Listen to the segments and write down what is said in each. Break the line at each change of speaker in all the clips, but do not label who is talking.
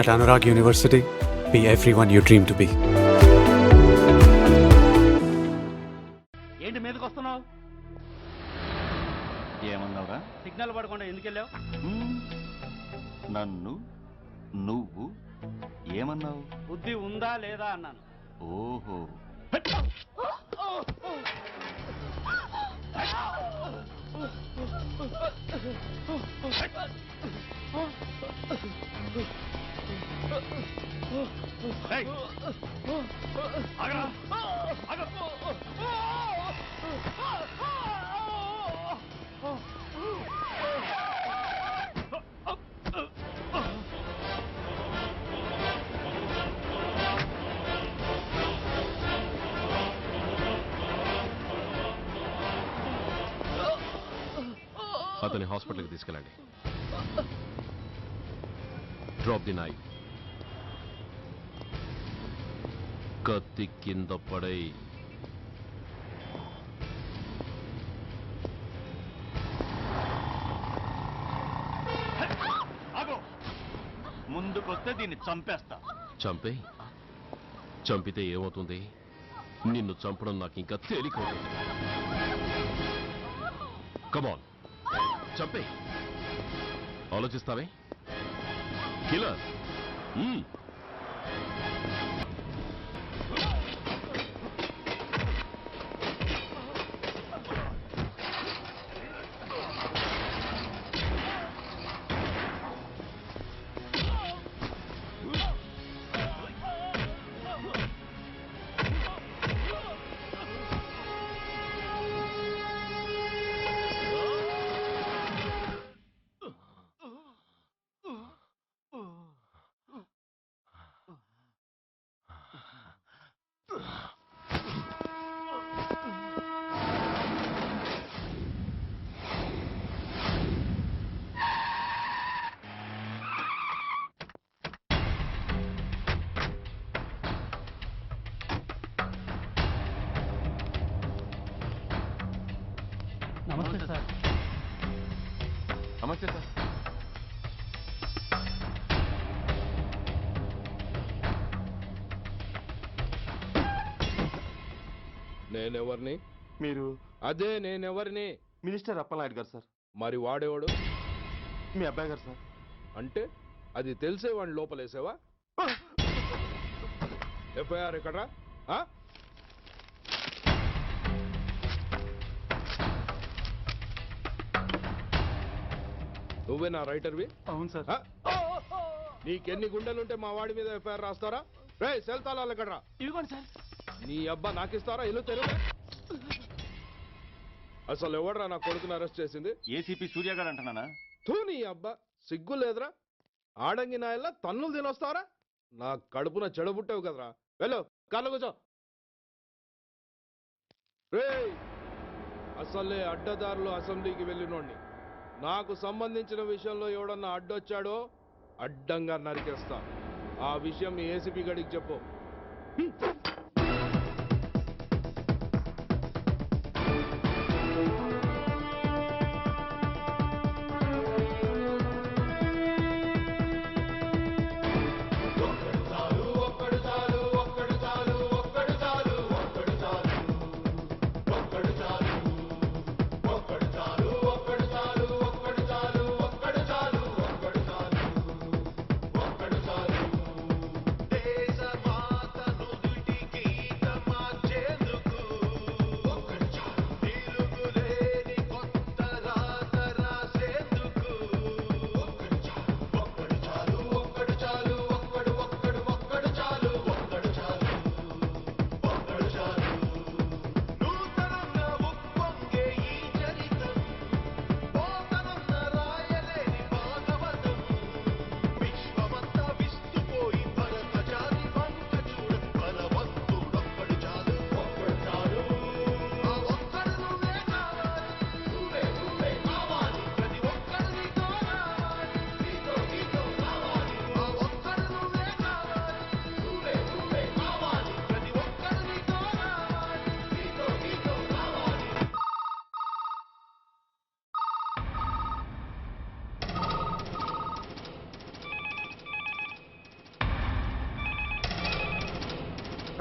At Anurag University, be everyone you dream to be.
ఏంటి మీదకి వస్తున్నావు?
ఏమన్నావురా?
సిగ్నల్ పడకుండా ఎందుకు వెళ్ళావు?
నన్ను నువ్వు ఏమన్నావు?
బుద్ధి ఉందా లేదా అన్నాను.
ఓహో,
ఏయ్! ఆగరా! ఆగు!
అతని హాస్పిటల్కి తీసుకెళ్ళండి. Drop the knife. కత్తి కింద పడై.
ఆగు! ముందుకొస్తే దీన్ని చంపేస్తా.
చంపే. చంపితే ఏమవుతుంది? నిన్ను చంపడం నాకు ఇంకా తేలికవుతుంది. కమాన్, చంపే. ఆలోచిస్తావే కిల్లర్.
నమస్తే సార్.
నమస్తే సార్.
నేనెవరిని?
మీరు
అదే నేనెవరిని?
మినిస్టర్ అప్పలనాయుడు గారు సార్.
మరి వాడేవాడు?
మీ అబ్బాయి గారు సార్.
అంటే అది తెలిసే వాడిని లోపలేసావా? ఎఫ్ఐఆర్ ఎక్కడ్రా? నువ్వే నా రైటర్వి?
అవును సార్.
నీకెన్ని గుండెలుంటే మా వాడి మీద ఎఫ్ఐఆర్ రాస్తారా? రే సెల్ తాళాలు ఎక్కడ్రా?
ఇదిగోండి సార్.
నీ అబ్బా నాకిస్తారా? ఇల్లు తెరువు. అసలు ఎవడరా నా కొడుకుని అరెస్ట్ చేసింది?
ఏసీపీ సూర్య గారు అంటున్నానా?
తూ నీ అబ్బా సిగ్గు లేదురా? ఆడంగి నాయల్లా తన్నులు తినొస్తారా? నా కడుపున చెడబుట్టావు కదరా. వెళ్ళు కార్లో కూర్చో. రే అసలే అడ్డదారులు అసెంబ్లీకి వెళ్ళినోడిని. నాకు సంబంధించిన విషయంలో ఎవడన్నా అడ్డొచ్చాడో అడ్డంగా నరికేస్తా. ఆ విషయం మీ ఏసీపీ గడికి చెప్పు.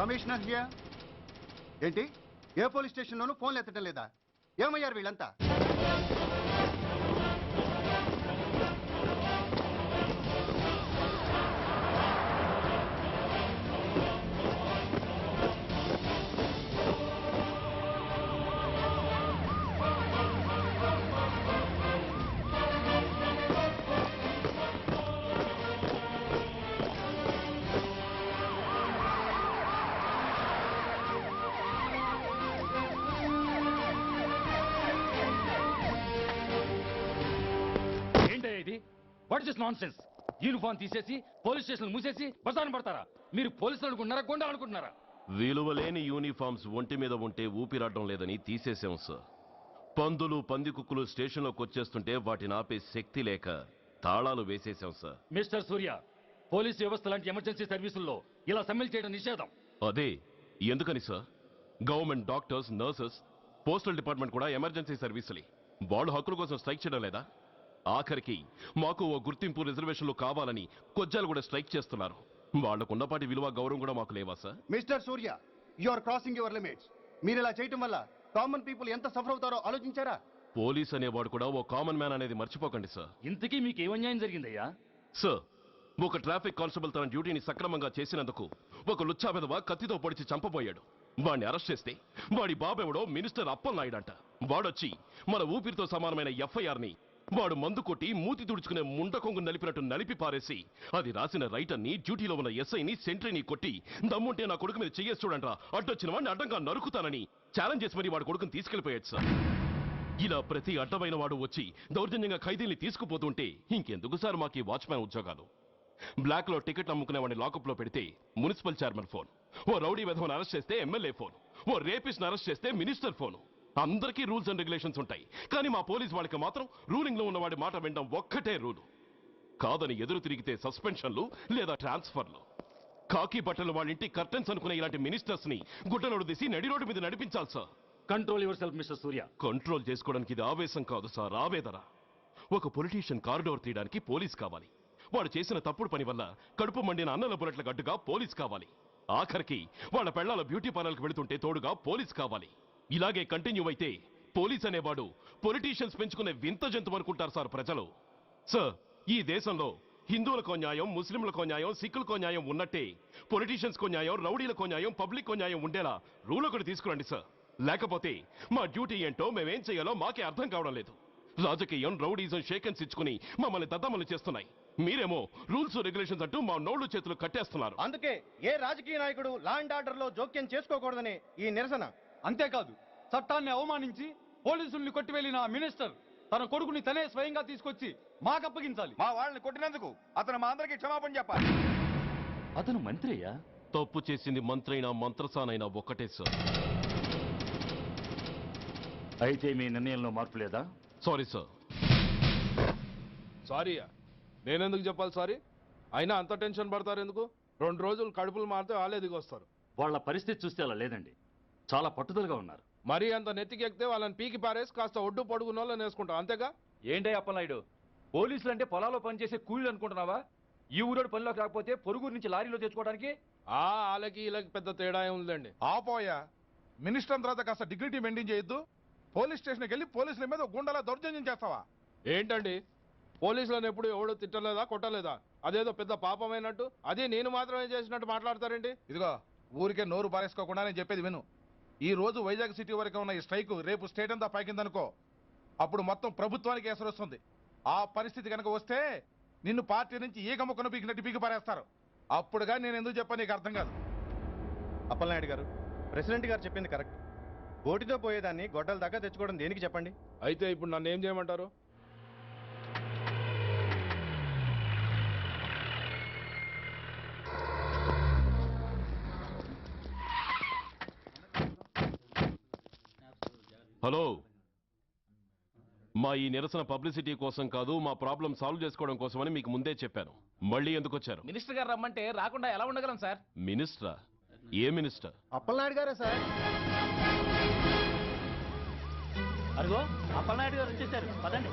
Commissioner here. ఏంటి, ఏ పోలీస్ స్టేషన్లోనూ ఫోన్లు ఎత్తడం లేదా? ఏమయ్యారు వీళ్ళంతా?
What is non sense? Uniform తీసేసి పోలీస్ స్టేషన్ మూసేసి బజార్ను పడతారా? మీరు పోలీసులు అనుకుంటున్నారా, గుండా అనుకుంటున్నారా?
విలువలేని యూనిఫామ్స్ ఒంటి మీద ఉంటే ఊపిరాడడం లేదని తీసేసాం సార్. పందులు పందికుక్కులు స్టేషన్లోకి వచ్చేస్తుంటే వాటిని ఆపే శక్తి లేక తాళాలు వేసేసాం సార్.
మిస్టర్ సూర్య, పోలీస్ వ్యవస్థ లాంటి ఎమర్జెన్సీ సర్వీసుల్లో ఇలా సమ్మెలు చేయడం నిషేధం.
అదే ఎందుకని sir? Government doctors, nurses, postal department కూడా ఎమర్జెన్సీ సర్వీసులే. వాళ్ళు హక్కుల కోసం స్ట్రైక్ చేయడం లేదా? ఆఖరికి మాకు ఓ గుర్తింపు రిజర్వేషన్లు కావాలని కొజ్జాలు కూడా స్ట్రైక్ చేస్తున్నారు. వాళ్లకున్నపాటి విలువ గౌరవం కూడా మాకు లేవా sir?
Mister Surya, you are crossing your limits. మీరు ఇలా చేయటం వల్ల కామన్ పీపుల్ ఎంత సఫర్ అవుతారో ఆలోచించారా?
పోలీస్ అనేవాడు కూడా ఓ కామన్ మ్యాన్ అనేది మర్చిపోకండి సార్.
ఇంతకీ మీకు ఏమన్యాయం జరిగిందయ్యా?
సార్, ఒక ట్రాఫిక్ కానిస్టేబుల్ తన డ్యూటీని సక్రమంగా చేసినందుకు ఒక లుచ్చా విధవ కత్తితో పొడిచి చంపబోయాడు. వాడిని అరెస్ట్ చేస్తే వాడి బాబెవడో మినిస్టర్ అప్పలనాయుడంట. వాడొచ్చి మన ఊపిరితో సమానమైన ఎఫ్ఐఆర్ని వాడు మందు కొట్టి మూతి తుడుచుకునే ముండకొంగు నలిపినట్టు నలిపి పారేసి అది రాసిన రైటర్ని, డ్యూటీలో ఉన్న ఎస్ఐని, సెంట్రీని కొట్టి దమ్ముంటే నా కొడుకు మీద చెయ్యేసి చూడంట, అడ్డొచ్చిన వాడిని అడ్డంగా నరుకుతానని ఛాలెంజ్ చేసి మరి వాడు కొడుకుని తీసుకెళ్లిపోయాడు సార్. ఇలా ప్రతి అడ్డమైన వాడు వచ్చి దౌర్జన్యంగా ఖైదీల్ని తీసుకుపోతుంటే ఇంకెందుకు సార్ మాకు ఈ వాచ్మ్యాన్ ఉద్యోగాలు? బ్లాక్ లో టికెట్ అమ్ముకునే వాడిని లాకప్ లో పెడితే మున్సిపల్ చైర్మన్ ఫోన్, ఓ రౌడీ విధవను అరెస్ట్ చేస్తే ఎమ్మెల్యే ఫోన్, ఓ రేపిస్ట్ అరెస్ట్ చేస్తే మినిస్టర్ ఫోన్. అందరికీ రూల్స్ అండ్ రెగ్యులేషన్స్ ఉంటాయి, కానీ మా పోలీస్ వాళ్ళకి మాత్రం రూలింగ్ లో ఉన్న వాడి మాట వినడం ఒక్కటే రూలు. కాదని ఎదురు తిరిగితే సస్పెన్షన్లు లేదా ట్రాన్స్ఫర్లు. కాకి బట్టలు వాళ్ళ ఇంటి కర్టెన్స్ అనుకునే ఇలాంటి మినిస్టర్స్ ని గుడ్డలోడు తీసి నడి రోడ్డు మీద నడిపించాలి sir.
Control your self mister Surya.
Control చేసుకోవడానికి ఇది ఆవేశం కాదు సార్, ఆవేదన. ఒక పొలిటీషియన్ కారిడోర్ తీయడానికి పోలీస్ కావాలి. వాడు చేసిన తప్పుడు పని వల్ల కడుపు మండిన అన్నల బుల్లెట్ల గడ్డుగా పోలీస్ కావాలి. ఆఖరికి వాళ్ళ పెళ్లాల బ్యూటీ పార్లర్కి వెళుతుంటే తోడుగా పోలీస్ కావాలి. ఇలాగే కంటిన్యూ అయితే పోలీస్ అనేవాడు పొలిటీషియన్స్ పెంచుకునే వింత జంతువు అనుకుంటారు సార్ ప్రజలు. సార్, ఈ దేశంలో హిందువులకో న్యాయం, ముస్లింలకో న్యాయం, సిక్కులకో న్యాయం ఉన్నట్టే పొలిటీషియన్స్కో న్యాయం, రౌడీలకో న్యాయం, పబ్లిక్కో న్యాయం ఉండేలా రూల్ ఒకటి తీసుకురండి సార్. లేకపోతే మా డ్యూటీ ఏంటో మేమేం చేయాలో మాకే అర్థం కావడం లేదు. రాజకీయం, రౌడీజం షేకెన్స్ ఇచ్చుకుని మమ్మల్ని దద్దమలు చేస్తున్నాయి. మీరేమో రూల్స్ రెగ్యులేషన్స్ అంటూ మా నోళ్లు చేతులు కట్టేస్తున్నారు.
అందుకే ఏ రాజకీయ నాయకుడు లా అండ్ ఆర్డర్ లో జోక్యం చేసుకోకూడదని ఈ నిరసన.
అంతేకాదు, చట్టాన్ని అవమానించి పోలీసుల్ని కొట్టివెళ్లిన మినిస్టర్ తన కొడుకుని తనే స్వయంగా తీసుకొచ్చి మాకు అప్పగించాలి.
మా వాళ్ళని కొట్టినందుకు అతను మా అందరికి క్షమాపణ చెప్పాలి.
అతను మంత్రి అయ్యా.
తప్పు చేసింది మంత్రైనా మంత్రసానైనా ఒక్కటే సార్.
అయితే మీ నిర్ణయంలో మార్పు లేదా?
Sorry sir.
సారీయా? నేనెందుకు చెప్పాలి సారీ? అయినా అంత టెన్షన్ పడతారు ఎందుకు? 2 రోజులు కడుపులు మారితే వాళ్ళే దిగొస్తారు.
వాళ్ళ పరిస్థితి చూస్తే అలా లేదండి, చాలా పట్టుదలగా ఉన్నారు.
మరీ అంత నెత్తికెక్కితే వాళ్ళని పీకి పారేసి కాస్త ఒడ్డు పొడుగున్న వాళ్ళని వేసుకుంటాం, అంతేగా?
ఏంటే అప్పలనాయుడు, పోలీసులు అంటే పొలాల్లో పనిచేసే కూలీలు అనుకుంటున్నావా? ఈ ఊరోడు పనిలోకి రాకపోతే పొరుగురు నుంచి లారీలో తెచ్చుకోవడానికి
వాళ్ళకి వీళ్ళకి పెద్ద తేడా ఉందండి.
ఆపోయా, మినిస్టర్ తర్వాత కాస్త డిగ్నిటీ మెయింటైన్ చేయొద్దు. పోలీస్ స్టేషన్కి వెళ్ళి పోలీసుల మీద గుండాలా దౌర్జన్యం చేస్తావా?
ఏంటండి, పోలీసులను ఎప్పుడు ఎవడు తిట్టలేదా, కొట్టలేదా? అదేదో పెద్ద పాపమైనట్టు, అదే నేను మాత్రమే చేసినట్టు మాట్లాడతారేంటి?
ఇదిగో, ఊరికే నోరు పారేసుకోకుండా నేను చెప్పేది విను. ఈ రోజు వైజాగ్ సిటీ వరకు ఉన్న ఈ స్ట్రైక్ రేపు స్టేట్ అంతా పైకిందనుకో, అప్పుడు మొత్తం ప్రభుత్వానికి ఎసరు వస్తుంది. ఆ పరిస్థితి కనుక వస్తే నిన్ను పార్టీ నుంచి ఈగ ముక్కను పీకినట్టు పీకి పారేస్తారు. అప్పుడుగా నేను ఎందుకు చెప్పా నీకు అర్థం కాదు.
అప్పలనాయుడు గారు, ప్రెసిడెంట్ గారు చెప్పింది కరెక్ట్. ఓటితో పోయేదాన్ని గొడ్డల దాకా తెచ్చుకోవడం దేనికి చెప్పండి?
అయితే ఇప్పుడు నన్ను ఏం చేయమంటారు?
హలో, మా ఈ నిరసన పబ్లిసిటీ కోసం కాదు, మా ప్రాబ్లం సాల్వ్ చేసుకోవడం కోసమని మీకు ముందే చెప్పాను. మళ్ళీ ఎందుకు వచ్చారు?
మినిస్టర్ గారు రమ్మంటే రాకుండా ఎలా ఉండగలం సార్?
మినిస్టరా? ఏ మినిస్టర్?
అప్పలనాయుడు గారే సార్.
అదిగో అప్పలనాయుడు గారు వచ్చేసారు, పదండి.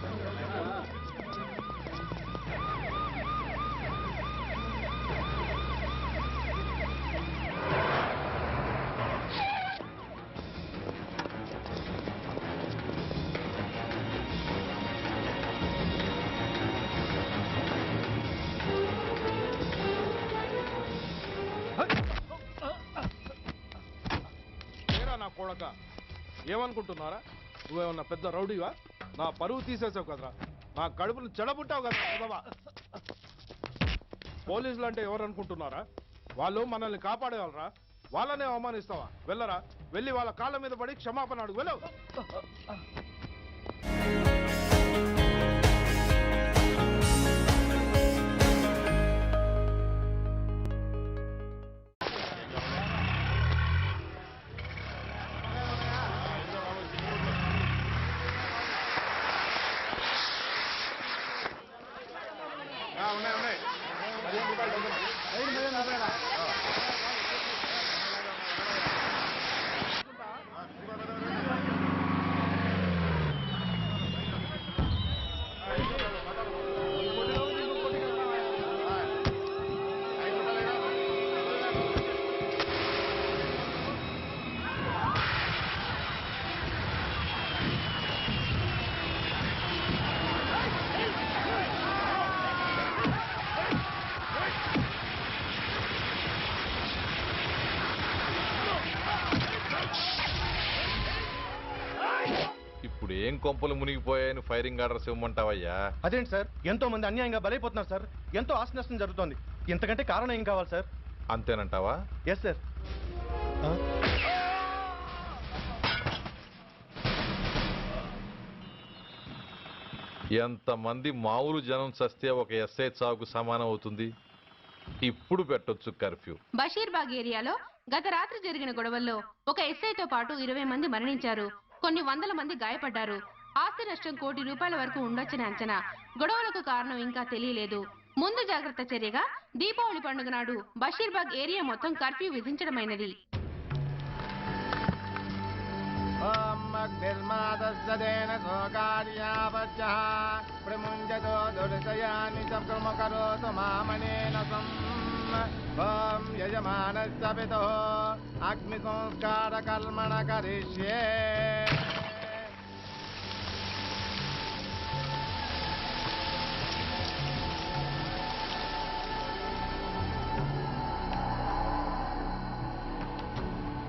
కొడక ఏమనుకుంటున్నారా? నువ్వేమన్నా పెద్ద రౌడీవా? నా పరువు తీసేసావు కదరా, నా కడుపును చెడబుట్టావు కదా బాబా. పోలీసులు అంటే ఎవరు అనుకుంటున్నారా? వాళ్ళు మనల్ని కాపాడేవాళ్ళరా, వాళ్ళనే అవమానిస్తావా? వెళ్ళరా, వెళ్ళి వాళ్ళ కాళ్ళ మీద పడి క్షమాపణ అడుగు, వెళ్ళవు. ఉన్నాయి 15 రూపాయలు డబ్బులు.
ఇప్పుడు ఏం కొంపలు మునిగిపోయాయని ఫైరింగ్ ఆర్డర్స్ ఇవ్వమంటావయ్యా?
అదేంటి సార్, ఎంతో మంది అన్యాయంగా బలైపోతున్నారు సార్. ఎంతో ఆస్తి నష్టం జరుగుతోంది. ఇంతకంటే కారణం ఏం కావాలి సార్?
అంతేనంటావా?
Yes sir.
ఎంతమంది మామూలు జనం చస్తే ఒక ఎస్ఐ చావుకు సమానం అవుతుంది. ఇప్పుడు పెట్టొచ్చు కర్ఫ్యూ.
బషీర్బాగ్ ఏరియాలో గత రాత్రి జరిగిన గొడవల్లో ఒక ఎస్ఐతో పాటు 20 మంది మరణించారు. కొన్ని వందల మంది గాయపడ్డారు. ఆస్తి నష్టం ₹1 కోటి వరకు ఉండొచ్చని అంచనా. గొడవలకు కారణం ఇంకా తెలియలేదు. ముందు జాగ్రత్త చర్యగా దీపావళి పండుగ నాడు బషీర్బాగ్ ఏరియా మొత్తం కర్ఫ్యూ విధించడమైనది.
అగ్ని సంస్కార కర్మణ కరిష్యే.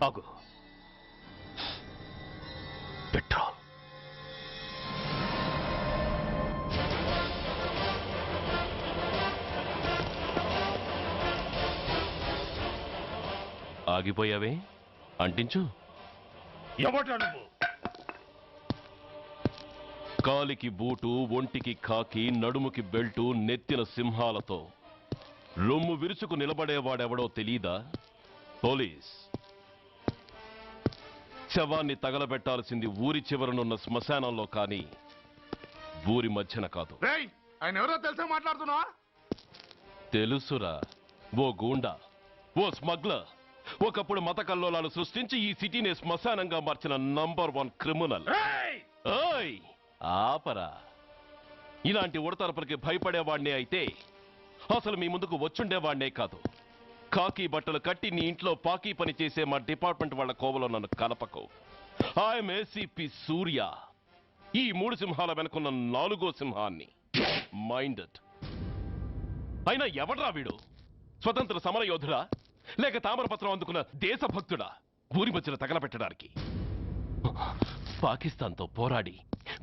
ఆగు. పెట్రోల్. ఆగిపోయావే, అంటించు. కాలికి బూటు, ఒంటికి కాకి, నడుముకి బెల్టు, నెత్తిన సింహాలతో రొమ్ము విరుచుకు నిలబడేవాడెవడో తెలీదా? పోలీస్. శవాన్ని తగలబెట్టాల్సింది ఊరి చివరనున్న శ్మశానంలో కానీ ఊరి మధ్యన కాదు.
ఆయన ఎవరో తెలుసా మాట్లాడుతున్నావా?
తెలుసురా. ఓ గూండా, ఓ స్మగ్లర్, ఒకప్పుడు మత కల్లోలాలు సృష్టించి ఈ సిటీని శ్మశానంగా మార్చిన నంబర్ 1 క్రిమినల్. ఓయ్ ఆపరా. ఇలాంటి ఉడతరపులకి భయపడేవాణ్ణే అయితే అసలు మీ ముందుకు వచ్చుండేవాణ్ణే కాదు. కాకి బట్టలు కట్టి నీ ఇంట్లో పాకీ పని చేసే మా డిపార్ట్మెంట్ వాళ్ళ కోవలో నన్ను కలపకు. ఐఎమ్ ఏసీపీ సూర్య. ఈ 3 సింహాల వెనుకున్న 4వ సింహాన్ని. మైండెడ్. అయినా ఎవడ్రా వీడు? స్వతంత్ర సమరయోధుడా లేక తామరపత్రం అందుకున్న దేశభక్తుడా ఊరి మధ్యన తగలబెట్టడానికి? పాకిస్తాన్తో పోరాడి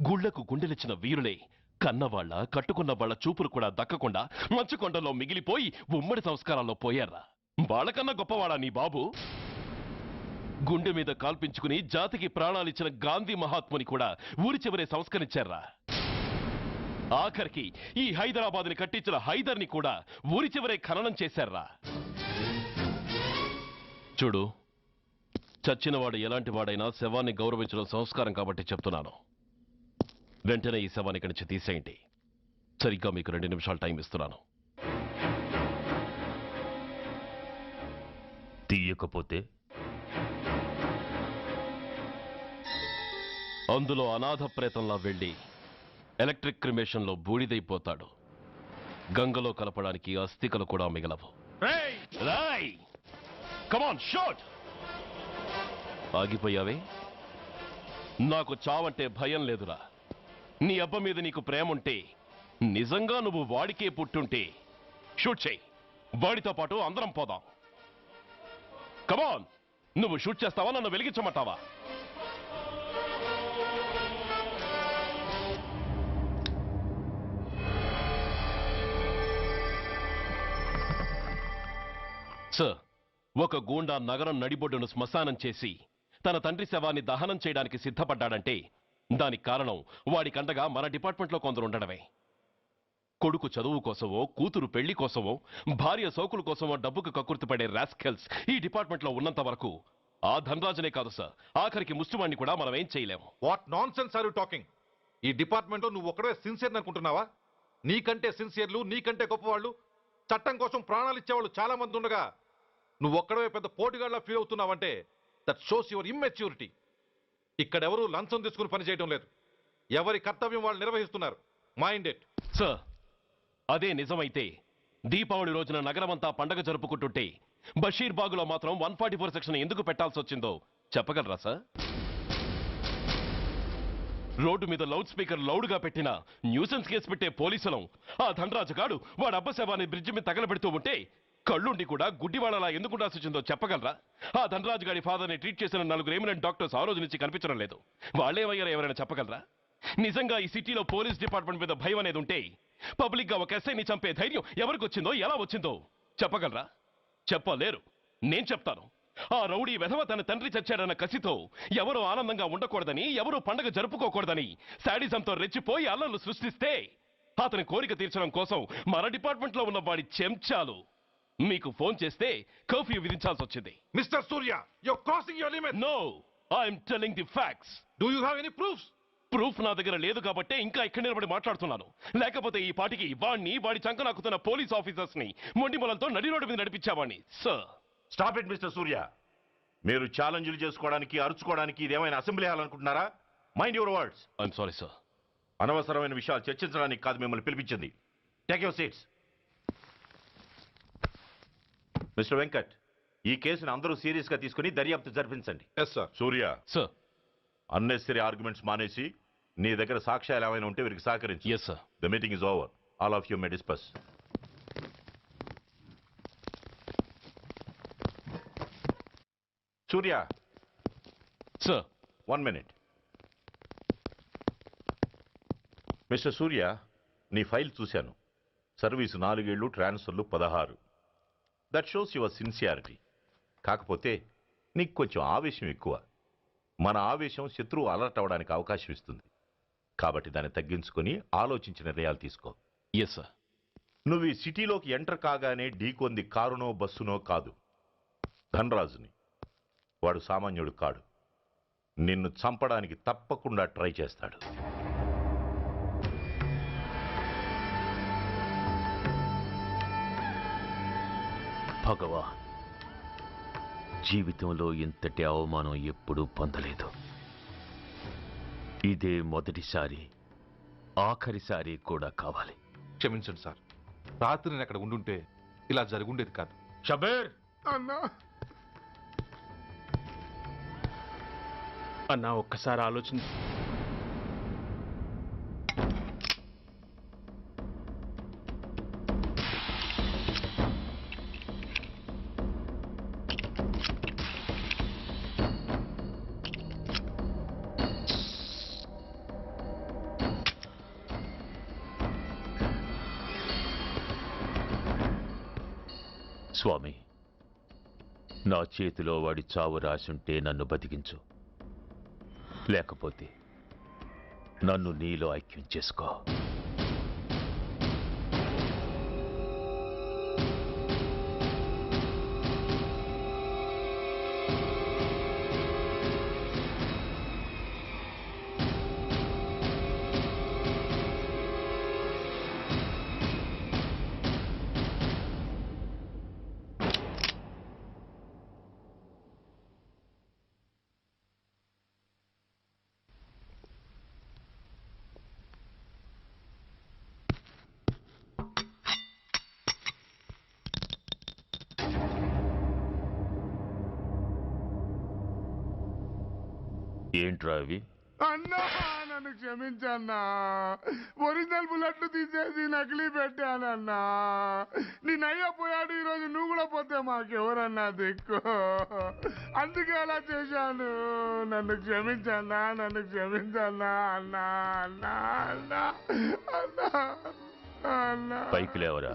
గుళ్లకు గుండెలిచ్చిన వీరులే కన్నవాళ్ల, కట్టుకున్న వాళ్ల చూపులు కూడా దక్కకుండా మంచుకొండలో మిగిలిపోయి ఉమ్మడి సంస్కారాల్లో పోయారా? వాళ్ళకన్నా గొప్పవాడా నీ బాబు? గుండె మీద కాల్పించుకుని జాతికి ప్రాణాలిచ్చిన గాంధీ మహాత్ముని కూడా ఊరి చివరే సంస్కరించారా? ఆఖరికి ఈ హైదరాబాద్ని కట్టించిన హైదర్ని కూడా ఊరి చివరే ఖననం చేశారా? చూడు, చచ్చినవాడు ఎలాంటి వాడైనా శవాన్ని గౌరవించడం సంస్కారం కాబట్టి చెప్తున్నాను. వెంటనే ఈ శవాన్ని ఇక్కడి నుంచి తీసేయండి. సరిగ్గా మీకు 2 నిమిషాలు టైం ఇస్తున్నాను.
తీయకపోతే
అందులో అనాథ ప్రేతంలా వెళ్ళి ఎలక్ట్రిక్ క్రిమేషన్లో బూడిదైపోతాడు. గంగలో కలపడానికి అస్థికలు కూడా మిగలవు. కమాన్ షాట్. ఆగిపోయావే? నాకు చావంటే భయం లేదురా. నీ అబ్బ మీద నీకు ప్రేమ ఉంటే, నిజంగా నువ్వు వాడికే పుట్టుంటే షూట్ చేయి. వాడితో పాటు అందరం పోదాం. కమాన్ నువ్వు షూట్ చేస్తావా, నన్ను వెలిగించమంటావా? సార్, ఒక గూండా నగరం నడిబొడ్డును శ్మశానం చేసి తన తండ్రి శవాన్ని దహనం చేయడానికి సిద్ధపడ్డాడంటే దానికి కారణం వాడికండగా మన డిపార్ట్మెంట్లో కొందరు ఉండడమే. కొడుకు చదువు కోసమో, కూతురు పెళ్లి కోసమో, భార్య సోకుల కోసమో డబ్బుకు కక్కుర్తిపడే రాస్కెల్స్ ఈ డిపార్ట్మెంట్లో ఉన్నంత వరకు ఆ ధనరాజునే కాదు సార్, ఆఖరికి ముష్టివాణ్ణి కూడా మనం ఏం చేయలేము.
What nonsense are you talking? ఈ డిపార్ట్మెంట్లో నువ్వు ఒక్కడే సిన్సియర్ అనుకుంటున్నావా? నీకంటే సిన్సియర్లు, నీకంటే గొప్పవాళ్ళు, చట్టం కోసం ప్రాణాలు ఇచ్చేవాళ్ళు చాలా మంది ఉండగా నువ్వు ఒక్కడే పెద్ద పోటీగాళ్ళ ఫీల్ అవుతున్నావంటే దట్ షోస్ యువర్ ఇమ్మెచ్యూరిటీ. ఇక్కడెవరూ లంచం తీసుకుని పనిచేయడం లేదు. ఎవరి కర్తవ్యం వాళ్ళు నిర్వహిస్తున్నారు. Mind it.
సార్, అదే నిజమైతే దీపావళి రోజున నగరమంతా పండగ జరుపుకుంటుంటే బషీర్బాగులో మాత్రం 144 సెక్షన్ ఎందుకు పెట్టాల్సి వచ్చిందో చెప్పగలరా సార్? రోడ్డు మీద లౌడ్ స్పీకర్ లౌడ్గా పెట్టిన న్యూసెన్స్ కేసు పెట్టే పోలీసులం ఆ ధనరాజు గాడు వాడు అబ్బ శవాన్ని బ్రిడ్జి మీద తగలబెడుతూ ఉంటే కళ్ళుండి కూడా గుడ్డివాడలా ఎందుకు ఉండాల్సి వచ్చిందో చెప్పగలరా? ఆ ధనరాజు గారి ఫాదర్ని ట్రీట్ చేసిన 4 ఎమినెంట్ డాక్టర్స్ ఆ రోజు నుంచి కనిపించడం లేదు. వాళ్ళేమయ్యారో ఎవరైనా చెప్పగలరా? నిజంగా ఈ సిటీలో పోలీస్ డిపార్ట్మెంట్ మీద భయం అనేది ఉంటే పబ్లిక్ గా ఒక ఎస్ఐని చంపే ధైర్యం ఎవరికి వచ్చిందో, ఎలా వచ్చిందో చెప్పగలరా? చెప్పలేరు. నేను చెప్తాను. ఆ రౌడీ వెధవ తన తండ్రి చచ్చాడన్న కసితో ఎవరూ ఆనందంగా ఉండకూడదని, ఎవరూ పండగ జరుపుకోకూడదని శాడిజంతో రెచ్చిపోయి అల్లర్లు సృష్టిస్తే అతని కోరిక తీర్చడం కోసం మన డిపార్ట్మెంట్ లో ఉన్న వాడి చెంచాలు మీకు ఫోన్ చేస్తే కర్ఫ్యూ విధించాల్సి వచ్చింది.
Mister Surya, you're crossing your limit.
No, I'm telling the facts.
Do you have any proofs?
Proof నా దగ్గర లేదు కాబట్టే ఇంకా ఇక్కడ నిలబడి మాట్లాడుతున్నాను. లేకపోతే ఈ పాటికి వాడి చంక నాకుతున్న పోలీస్ ఆఫీసర్స్ ని మొండి మొలలతో నడి రోడ్డు మీద నడిపించావాణ్ణి. Sir,
stop it mister Surya. మీరు ఛాలెంజ్లు చేసుకోవడానికి, అరుచుకోవడానికి ఇదేమైనా అసెంబ్లీ హాల్ అనుకుంటున్నారా? Mind your words.
I'm sorry sir.
అనవసరమైన విషయాలు చర్చించడానికి కాదు మిమ్మల్ని పిలిపించింది. Take your seats. Mister Venkat, ఈ కేసును అందరూ సీరియస్ గా తీసుకుని దర్యాప్తు జరిపించండి.
Yes sir.
Surya,
sir.
Unnecessary arguments మానేసి నీ దగ్గర సాక్ష్యాలు ఏమైనా ఉంటే వీరికి సహకరించి.
Yes sir.
The meeting is over. All of you may discuss. Surya,
sir.
1 minute. Mister సూర్య, నీ ఫైల్ చూశాను. సర్వీసు 4 ఏళ్ళు, ట్రాన్స్ఫర్లు 16. That shows your sincerity. కాకపోతే నీకు కొంచెం ఆవేశం ఎక్కువ. మన ఆవేశం శత్రువు అలర్ట్ అవ్వడానికి అవకాశం ఇస్తుంది. కాబట్టి దాన్ని తగ్గించుకొని ఆలోచించి నిర్ణయాలు తీసుకో.
Yes sir.
నువ్వు ఈ సిటీలోకి ఎంటర్ కాగానే ఢీకొంది కారునో బస్సునో కాదు, ధనరాజుని. వాడు సామాన్యుడు కాడు. నిన్ను చంపడానికి తప్పకుండా ట్రై చేస్తాడు.
భగవాన్, జీవితంలో ఇంతటి అవమానం ఎప్పుడూ పొందలేదు. ఇదే మొదటిసారి, ఆఖరిసారి కూడా కావాలి.
క్షమించండి సార్. రాత్రి నేను అక్కడ ఉండుంటే ఇలా జరుగుండేది కాదు.
షబీర్
అన్నా
అన్నా ఒక్కసారి ఆలోచన.
స్వామి, నా చేతిలో వాడి చావు రాసుంటే నన్ను బతికించు, లేకపోతే నన్ను నీలో ఐక్యం చేసుకో. ఏంట్రా అవి?
అన్నా నన్ను క్షమించన్నా. ఒరిజినల్ బుల్లెట్లు తీసేసి నకిలీ పెట్టానన్నా. నీ నయ్య పోయాడు, ఈరోజు నువ్వు కూడా పోతే
మాకెవరన్నా దిక్కు. అందుకే అలా చేశాను. నన్ను క్షమించన్నా, నన్ను క్షమించన్నా అన్నా అన్నా అన్నా అన్నా అన్నా.
పైకి లేవరా.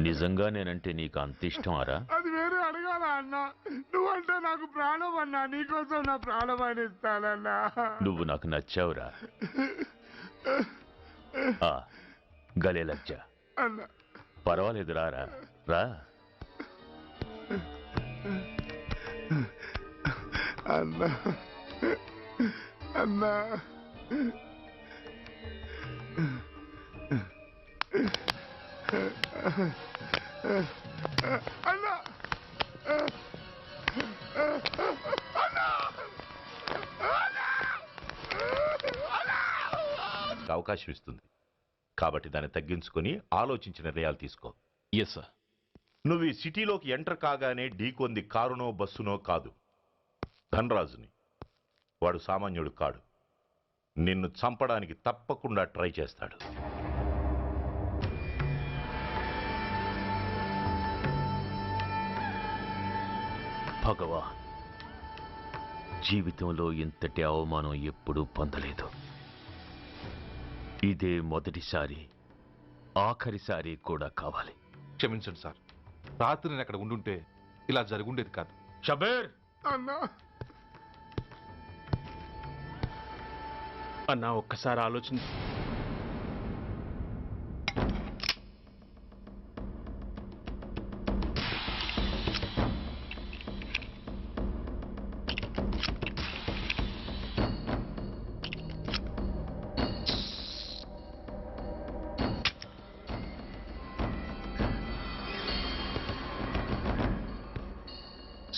నిజంగా నేనంటే నీకు అంత ఇష్టం అరా?
అది వేరే అడగాల అన్నా. నువ్వంటే నాకు ప్రాణం అన్నా. నీకోసం నా ప్రాణమైన ఇస్తానన్నా.
నువ్వు నాకు నచ్చావురా. ఆ, గలే లజ్జ.
అన్నా
పర్వాలేదు రారా రా.
అన్నా అన్నా అన్నా
అవకాశం ఇస్తుంది కాబట్టి దాన్ని తగ్గించుకొని ఆలోచించి నిర్ణయాలు తీసుకో.
Yes sir.
నువ్వు ఈ సిటీలోకి ఎంటర్ కాగానే ఢీకొంది కారునో బస్సునో కాదు, ధనరాజుని. వాడు సామాన్యుడు కాడు. నిన్ను చంపడానికి తప్పకుండా ట్రై చేస్తాడు.
భగవాన్, జీవితంలో ఇంతటి అవమానం ఎప్పుడూ పొందలేదు. ఇదే మొదటిసారి, ఆఖరిసారి కూడా కావాలి.
క్షమించండి సార్, రాత్రి నేను అక్కడ ఉండుంటే ఇలా జరుగుండేది కాదు.
షబీర్
అన్నా
అన్నా ఒక్కసారి ఆలోచన.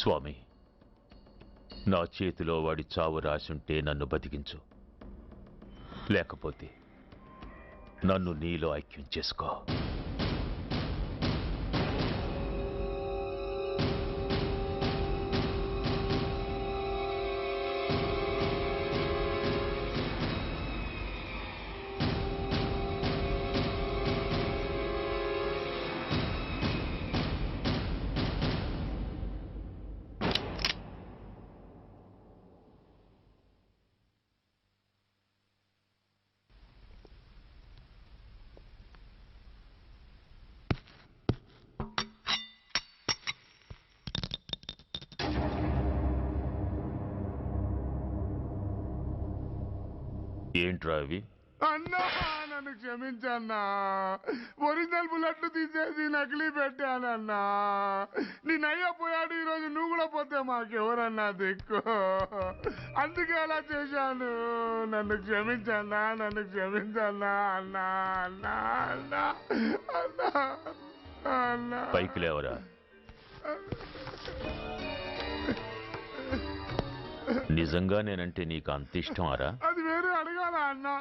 స్వామి, నా చేతిలో వాడి చావు రాసుంటే నన్ను బతికించు, లేకపోతే నన్ను నీలో ఐక్యం చేసుకో. ఏంట్రా అవి?
అన్నా నన్ను క్షమించన్నా. ఒరిజినల్ బుల్లెట్లు తీసేసి నకిలీ పెట్టానన్నా. నేనయ్యా పోయాడు, ఈరోజు నువ్వు కూడా పోతే మాకెవరన్నా దిక్కు. అందుకే అలా చేశాను. నన్ను క్షమించన్నా, నన్ను క్షమించన్నా అన్నా అన్నా అన్నా అన్నా అన్నా.
పైకి లేవరా. నిజంగా నేనంటే నీకు అంత ఇష్టం అరా?
అది వేరే అడగాల అన్నా.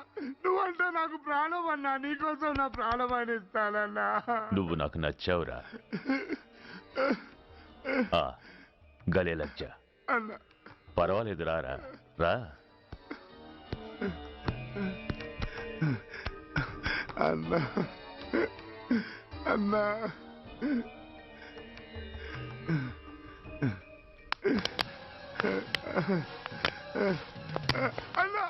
నువ్వంటే నాకు ప్రాణం అన్నా. నీకోసం నా ప్రాణమైన ఇస్తానన్నా.
నువ్వు నాకు నచ్చావురా. ఆ, గలే లజ్జ.
అన్నా
పర్వాలేదు రారా రా.
అన్నా అన్నా అన్నా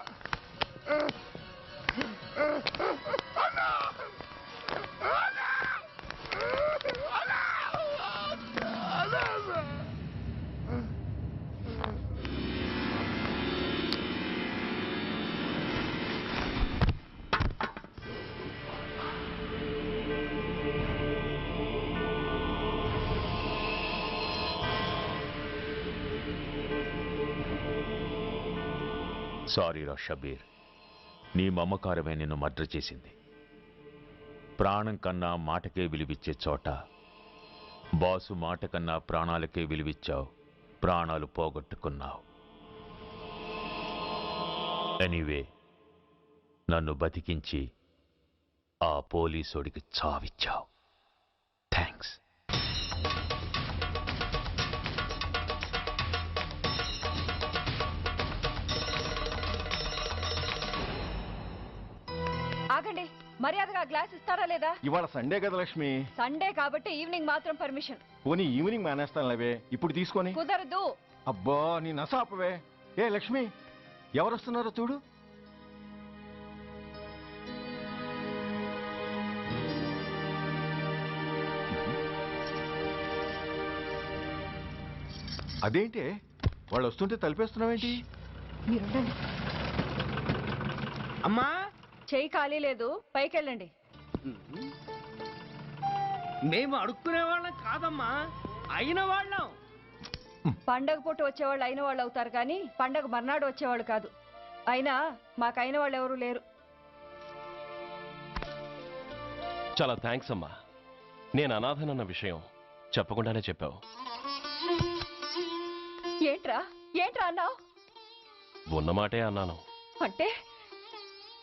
సారీ రా షబీర్, నీ మమకారమే నిన్ను మర్డర్ చేసింది. ప్రాణం కన్నా మాటకే విలువిచ్చే చోట బాసు మాట కన్నా ప్రాణాలకే విలువిచ్చావు. ప్రాణాలు పోగొట్టుకున్నావు. ఎనీవే, నన్ను బతికించి ఆ పోలీసోడికి చావిచ్చావు. థ్యాంక్స్.
ఆగండి. మర్యాదగా గ్లాస్ ఇస్తారా లేదా?
ఇవాళ సండే కదా లక్ష్మి.
సండే కాబట్టి ఈవినింగ్ మాత్రం పర్మిషన్.
పోనీ ఈవినింగ్ మానేస్తానులేవే, ఇప్పుడు తీసుకొని.
కుదరదు.
అబ్బా నీ నసాపవే. ఏ లక్ష్మి, ఎవరు వస్తున్నారో చూడు. అదేంటి వాళ్ళు వస్తుంటే తలిపేస్తున్నావేంటి?
మీరుండండి.
అమ్మా
చెయ్యి ఖాళీ లేదు, పైకెళ్ళండి.
మేము అడుక్కునే వాళ్ళం కాదమ్మా, అయిన వాళ్ళం.
పండగ పూట వచ్చేవాళ్ళు అయిన వాళ్ళు అవుతారు కానీ పండగ మర్నాడు వచ్చేవాళ్ళు కాదు. అయినా మాకు అయిన వాళ్ళు ఎవరు లేరు.
చాలా థ్యాంక్స్ అమ్మా. నేను అనాథనన్న విషయం చెప్పకుండానే చెప్పావు.
ఏంట్రా ఏంట్రా అన్నావు?
ఉన్నమాటే అన్నాను.
అంటే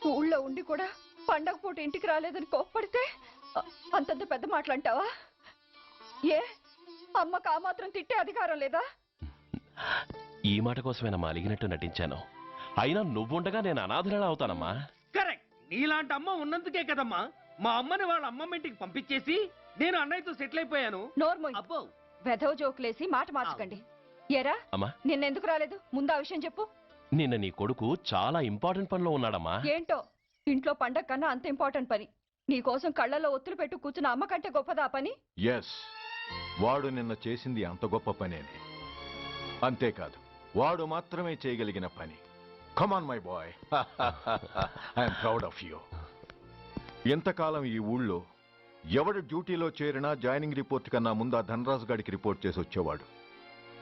ఊళ్ళో ఉండి కూడా పండగ పూట ఇంటికి రాలేదని కోప్పడితే అంతంత పెద్ద మాటలంటావా? ఏ అమ్మకు ఆ మాత్రం తిట్టే అధికారం లేదా?
ఈ మాట కోసమేనమ్మా అలిగినట్టు నటించాను. అయినా నువ్వుండగా నేను అనాథనలా అవుతానమ్మా.
కరెక్ట్. నీలాంటి అమ్మ ఉన్నందుకే కదమ్మా మా అమ్మని వాళ్ళ అమ్మమ్మ ఇంటికి పంపించేసి నేను అన్నయ్యతో సెటిల్ అయిపోయాను.
నోర్మోయ్.
అబ్బో
వెధవ జోకులేసి మాట మార్చకండి. ఏరా
అమ్మా,
నిన్నెందుకు రాలేదు? ముందు ఆ విషయం చెప్పు.
నిన్న నీ కొడుకు చాలా ఇంపార్టెంట్ పనిలో ఉన్నాడమ్మా.
ఏంటో ఇంట్లో పండగ కన్నా అంత ఇంపార్టెంట్ పని. నీ కోసం కళ్ళలో ఒత్తులు పెట్టు కూర్చున్న అమ్మ కంటే గొప్పదా పని?
ఎస్, వాడు నిన్న చేసింది అంత గొప్ప పనేనే. అంతేకాదు, వాడు మాత్రమే చేయగలిగిన పని. Come on my boy, I'm proud of you. ఎంతకాలం ఈ ఊళ్ళో ఎవడు డ్యూటీలో చేరినా జాయినింగ్ రిపోర్ట్ కన్నా ముందు ఆ ధనరాజు గారికి రిపోర్ట్ చేసి వచ్చేవాడు.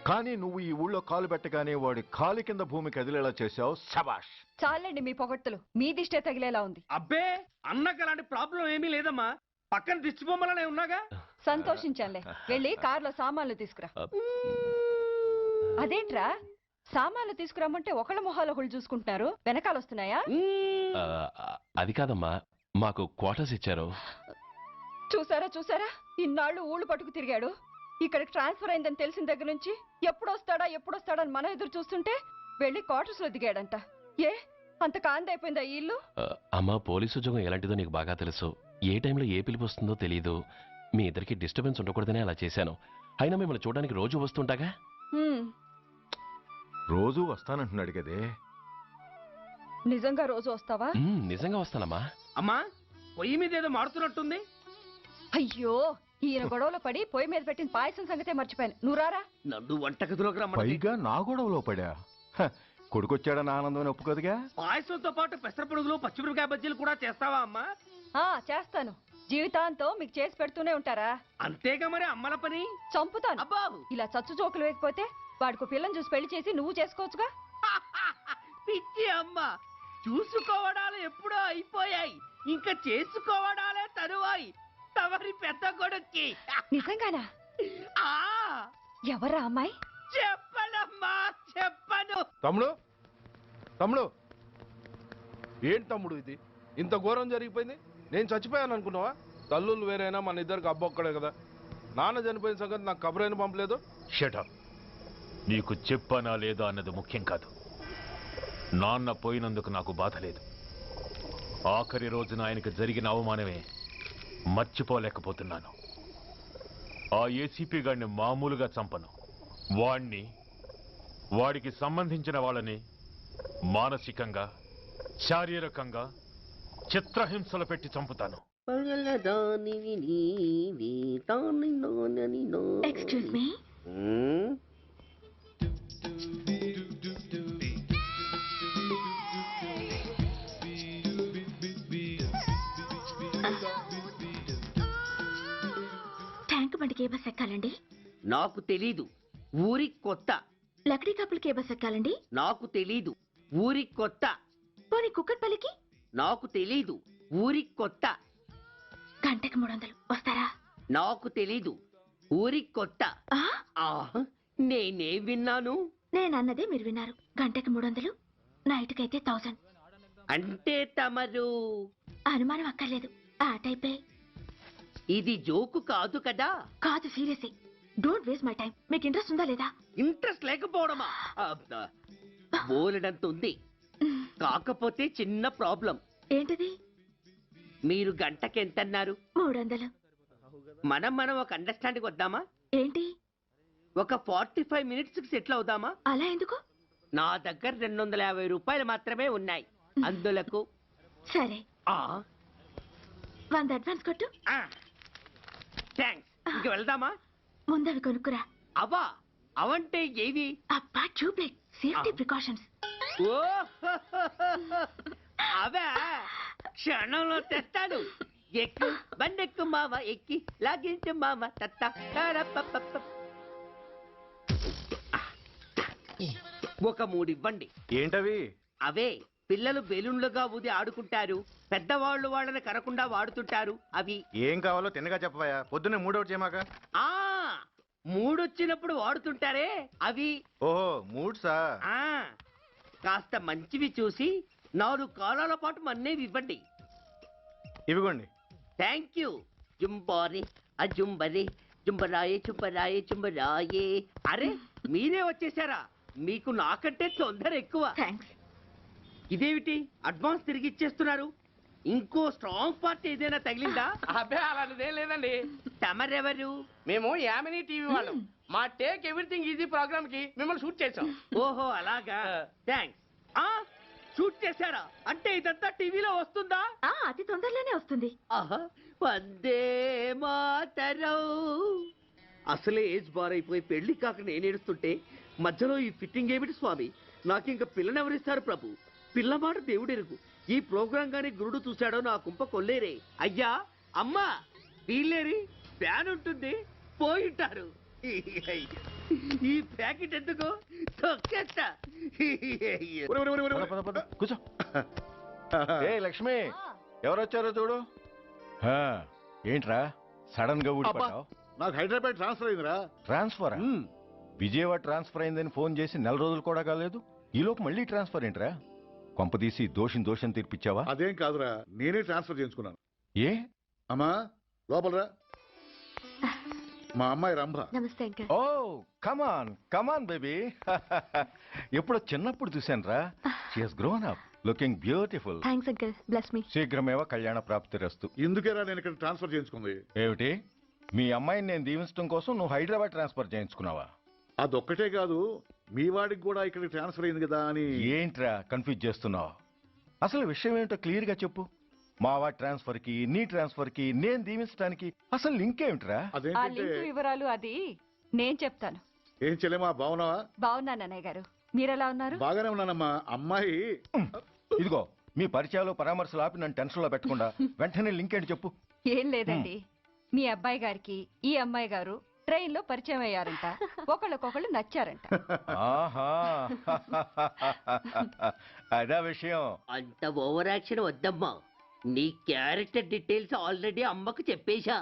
కానీ నువ్వు ఈ ఊళ్ళో కాలు పెట్టగానే వాడి కాలు కింద భూమి కదిలేలా చేశావు. శబాష్.
చాలండి మీ పొగడ్తలు. మీ దిష్టే తగిలేలా ఉంది.
అబ్బే అన్నకు అలాంటి ప్రాబ్లం ఏమీ లేదమ్మా, పక్కన దిష్టి బొమ్మలనే ఉన్నాగా.
సంతోషించాలే. వెళ్ళి కారులో సామాన్లు తీసుకురా. అదేంట్రా సామాన్లు తీసుకురామంటే ఒకళ్ళ మొహాలు ఒకళ్ళు చూసుకుంటున్నారు, వెనకాల వస్తున్నాయా?
అది కాదమ్మా, మాకు క్వార్టర్స్ ఇచ్చారు.
చూసారా చూసారా, ఇన్నాళ్ళు ఊళ్ళు పట్టుకు తిరిగాడు. ఇక్కడికి ట్రాన్స్ఫర్ అయిందని తెలిసిన దగ్గర నుంచి ఎప్పుడొస్తాడని మనం ఎదురు చూస్తుంటే వెళ్ళి క్వార్టర్స్ లో దిగాడంట. ఏ అంత కాందైపోయిందా ఈ ఇల్లు?
అమ్మా, పోలీసు ఉద్యోగం ఎలాంటిదో నీకు బాగా తెలుసు. ఏ టైంలో ఏ పిలుపు వస్తుందో తెలియదు. మీ ఇద్దరికి డిస్టర్బెన్స్ ఉండకూడదనే అలా చేశాను. అయినా మిమ్మల్ని చూడడానికి రోజు వస్తుంటాగా.
రోజు వస్తానంటున్నాడు కదే.
నిజంగా రోజు వస్తావా?
నిజంగా వస్తానమ్మా.
అమ్మా, పొయ్యి మీద ఏదో మారుతున్నట్టుంది.
అయ్యో, ఈయన గొడవలో పడి పొయ్యి మీద పెట్టిన పాయసం సంగతే మర్చిపోయాను. నువ్వు రారా.
నన్ను వంటగదిలోకి రమ్మని.
పైగా నా గొడవలో పడా. కొడుకొచ్చాడని ఆనందం ఒప్పుకోదుగా.
పాయసంతో పాటు పెసరపొడుగులు పచ్చిమిరపకాయ బజ్జీలు కూడా చేస్తావా అమ్మా?
చేస్తాను. జీవితాంతో మీకు చేసి పెడుతూనే ఉంటారా?
అంతేగా మరి అమ్మల పని.
చంపుతాను.
అబ్బా,
ఇలా చచ్చు జోకులు వేయకపోతే వాడికి పిల్లని చూసి పెళ్లి చేసి నువ్వు చేసుకోవచ్చుగా.
పిచ్చి అమ్మ, చూసుకోవడాలు ఎప్పుడో అయిపోయాయి, ఇంకా చేసుకోవడాలే తరువాయి తమరి పెద్ద కొడుక్కి.
నిజంగానా? ఎవరా అమ్మాయి?
చెప్పనమ్మా, చెప్పను.
తమ్ముడు తమ్ముడు, ఏంటి తమ్ముడు ఇది? ఇంత ఘోరం జరిగిపోయింది. నేను చచ్చిపోయాను అనుకున్నావా? తల్లులు వేరైనా మన ఇద్దరికి అబ్బొక్కడే కదా. నాన్న చనిపోయిన సంగతి నాకు కబురైన పంపలేదు.
షటప్. నీకు చెప్పనా లేదా అన్నది ముఖ్యం కాదు. నాన్న పోయినందుకు నాకు బాధ లేదు. ఆఖరి రోజున ఆయనకు జరిగిన అవమానమే మర్చిపోలేకపోతున్నాను. ఆ ఏసీపీ గాడిని మామూలుగా చంపను. వాడికి సంబంధించిన వాళ్ళని మానసికంగా, శారీరకంగా చిత్రహింసలు పెట్టి చంపుతాను.
Excuse me. ట్యాంక్ బండికి ఏ బస్ ఎక్కాలండి?
నాకు తెలీదు, ఊరి కొత్త.
లక్డీ కప్పులకి ఏ బస్ ఎక్కాలండి?
నాకు తెలీదు, ఊరి కొత్త.
పోనీ కుక్కట్పల్లికి?
నాకు తెలీదు, ఊరి కొత్త.
గంటకి 300 వస్తారా?
నాకు తెలీదు, ఊరి కొత్త. నేనే విన్నాను.
నేనన్నదే మీరు విన్నారు. గంటకి 300, నైట్కైతే 1000.
అంటే తమరు?
అనుమానం అక్కర్లేదు, ఆ టైపే.
ఇది జోకు కాదు కదా?
కాదు, serious. Don't waste my time. మీకు ఇంట్రెస్ట్ ఉందా లేదా?
ఇంట్రెస్ట్ లేకపోవడమా? బోలెడంత ఉంది. కాకపోతే చిన్న ప్రాబ్లం.
ఏంటిది?
మీరు గంటకి ఎంత అన్నారు?
300.
మనం ఒక అండర్స్టాండింగ్ వద్దామా?
ఏంటి?
ఒక 45 మినిట్స్ కి సెటిల్ అవుదామా?
అలా ఎందుకు?
నా దగ్గర 250 రూపాయలు మాత్రమే ఉన్నాయి. అందులకు
సరే,
ఆ
100 అడ్వాన్స్ కొట్టు.
థ్యాంక్స్. ఇంక వెళ్దామా?
ముందవి కొనుక్కురా.
అవా అవంటే ఏవి?
అబ్బా, ట్యూబ్లైట్, సేఫ్టీ ప్రికాషన్స్.
ఓ అవా క్షణంలో తెస్తాను. ఎక్కు బండెక్కు మావ, ఎక్కి లాగించు మావ. తత్త ఒక 3 ఇవ్వండి.
ఏంటవి?
అవే పిల్లలు బెలూన్లుగా ఊది ఆడుకుంటారు, పెద్దవాళ్ళు వాళ్ళని కరకుండా వాడుతుంటారు. అవి
ఏం కావాలో తిన్నగా చెప్పవా, పొద్దున్నే మూడోటి చేయమాక.
ఆ 3 వచ్చినప్పుడు వాడుతుంటారే అవి.
ఓహో, మూడ్సా?
ఆ కాస్త మంచివి చూసి 4 కాలాల పాటు మన్నేవి ఇవ్వండి.
ఇవిగోండి.
Thank you. జుంబారే అజుంబరే జుంబరాయే చుంబరాయే చుంబరాయే. అరే మీరే వచ్చేసారా? మీకు నాకంటే తొందర ఎక్కువ. ఇదేమిటి అడ్వాన్స్ తిరిగి ఇచ్చేస్తున్నారు? ఇంకో స్ట్రాంగ్ పార్టీ ఏదైనా తగిలిందా?
అబ్బే అలాంటిదేం లేదండి.
తమరెవరు?
మేము యామినీ టీవీ వాళ్ళం. మా టేక్ ఎవ్రీథింగ్ ఈజీ ప్రోగ్రామ్ కి మిమ్మల్ని షూట్ చేసాం.
ఓహో అలాగా, థ్యాంక్స్. షూట్ చేశారా? అంటే ఇదంతా టీవీలో వస్తుందా?
అతి తొందరలోనే వస్తుంది.
వందే మాతరం. అసలే ఏజ్ బార్ అయిపోయి పెళ్లి కాక నేను ఏడుస్తుంటే మధ్యలో ఈ ఫిట్టింగ్ ఏమిటి స్వామి? నాకింక పిల్లనెవరిస్తారు ప్రభు? పిల్లమాట దేవుడెరుగు. ఈ ప్రోగ్రాం గాని గురుడు చూశాడో నా కుంప కొల్లేరే. అయ్యా అమ్మా వీళ్ళేరి, ఫ్యాన్ ఉంటుంది పోయింటారు. ఈ ప్యాకెట్ ఎందుకు తొక్కేస్తా.
కూర్చో. ఏ లక్ష్మి, ఎవరొచ్చారో చూడు. ఏంట్రా సడన్ గా ఊడిపడ్డావు?
నాకు హైదరాబాద్ ట్రాన్స్ఫర్ అయిందిరా.
ట్రాన్స్ఫర్? విజయవాడ ట్రాన్స్ఫర్ అయిందని ఫోన్ చేసి 4 రోజులు కూడా కాలేదు, ఈలోపు మళ్ళీ ట్రాన్స్ఫర్ ఏంట్రా? కొంపదీసి దోషం తీర్పిచ్చావా?
అదేం కాదురా, నేనే ట్రాన్స్ఫర్ చేయించుకున్నాను.
ఏ?
అమ్మా లోపలరా. మా అమ్మాయి రంభ.
నమస్తే అంకల్.
ఓ కమాన్ బేబీ. ఎప్పుడో చిన్నప్పుడు చూశాను రా. She has grown up, looking beautiful.
Thanks uncle, bless me.
శీఘ్రమేవ కళ్యాణ ప్రాప్తిరస్తు.
ఇందుకేరా నేను ఇక్కడ ట్రాన్స్ఫర్ చేయించుకుంది.
ఏమిటి, మీ అమ్మాయిని నేను దీవించడం కోసం నువ్వు హైదరాబాద్ ట్రాన్స్ఫర్ చేయించుకున్నావా?
అదొక్కటే కాదు, మీ వాడికి కూడా ఇక్కడికి ట్రాన్స్ఫర్ అయింది కదా అని.
ఏంట్రా కన్ఫ్యూజ్ చేస్తున్నావు? అసలు విషయం ఏంటో క్లియర్ గా చెప్పు. మా వాడి ట్రాన్స్ఫర్ కి నీ ట్రాన్స్ఫర్ కి నేను దీవించడానికి అసలు లింక్ ఏమిట్రా?
వివరాలు అది నేను చెప్తాను.
ఏం చెల్లెమా, బాగున్నావా?
బాగున్నాను అన్నయ్య గారు, మీరెలా ఉన్నారు?
బాగానే ఉన్నానమ్మా. అమ్మాయి
ఇదిగో మీ పరిచయాలు పరామర్శలు ఆపి నన్ను టెన్షన్ లో పెట్టకుండా వెంటనే లింక్ ఏంటి చెప్పు.
ఏం లేదండి, మీ అబ్బాయి గారికి ఈ అమ్మాయి గారు ట్రైన్ లో పరిచయం అయ్యారంట, ఒకళ్ళకొకళ్ళు నచ్చారంట.
ఆహా, అదా విషయం.
అంత ఓవర్ యాక్షన్ వద్దమ్మా. నీ క్యారెక్టర్ డీటెయిల్స్ ఆల్రెడీ అమ్మకు చెప్పేశా.